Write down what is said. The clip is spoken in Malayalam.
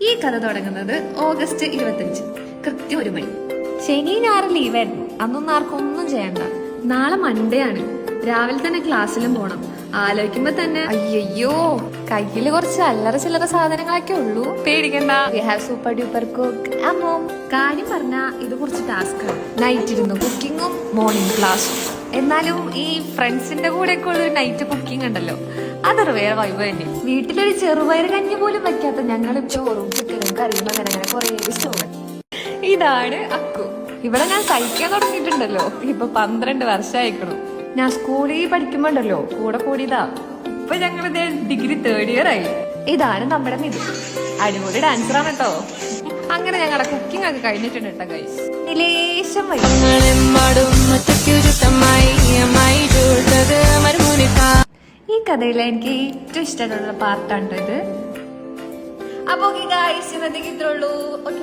ഈ കഥ തുടങ്ങുന്നത് ഓഗസ്റ്റ് 25 കൃത്യം 1 മണി. ശനി ഞായർ ലീവായിരുന്നു. അന്നൊന്നും ആർക്കും ഒന്നും ചെയ്യണ്ട. നാളെ മൺഡേ ആണ്. രാവിലെ തന്നെ ക്ലാസ്സിലും പോണം. ആലോചിക്കുമ്പോ തന്നെ അയ്യോ, കയ്യില് കുറച്ച് അല്ലറ ചില്ലറ സാധനങ്ങളൊക്കെ ഉള്ളൂ. പേടിക്കണ്ട, we have super duper cook at home. കാര്യം പറഞ്ഞാ ഇത് കുറച്ച് ടാസ്ക്കാണ്. നൈറ്റ് ഇരുന്ന് കുക്കിങ്ങും മോർണിംഗ് ക്ലാസ്സും. എന്നാലും ഈ ഫ്രണ്ട്സിന്റെ കൂടെ ഒക്കെ ഉള്ള ഒരു നൈറ്റ് കുക്കിംഗ് ഉണ്ടല്ലോ, അതൊരു വേറെ വൈബ് തന്നെ. വീട്ടിലൊരു ചെറുപയർ കഞ്ഞി പോലും വെക്കാത്ത ഞങ്ങളും ചോറും ചിക്കനും കറിയും അങ്ങനെ കുറെ ഇഷ്ടമാണ്. ഇതാണ് അക്കു. ഇവിടെ ഞാൻ സഹിക്കാൻ തുടങ്ങിയിട്ടുണ്ടല്ലോ. ഇപ്പൊ 12 വർഷമായിക്കണം. ഞാൻ സ്കൂളിൽ പഠിക്കുമ്പോണ്ടല്ലോ കൂടെ കൂടിയതാ. ഇപ്പൊ ഞങ്ങൾ ഡിഗ്രി 3rd ഇയർ ആയി. ഇതാണ് നമ്മുടെ മിഥു. അടിപൊളി ഡാൻസറാണ് കേട്ടോ. അങ്ങനെ ഞങ്ങളുടെ കുക്കിംഗ് ഒക്കെ കഴിഞ്ഞിട്ടുണ്ട് കേട്ടോ ഗൈസ്. നിലേശം ഈ കഥയിലെ എനിക്ക് ഏറ്റവും ഇഷ്ടമുള്ള പാർട്ടാണ് ഇത്. അപ്പൊ ഗൈസ് ഇന്നത്തേക്ക് ഇത്രേ ഉള്ളൂ. ഓക്കെ.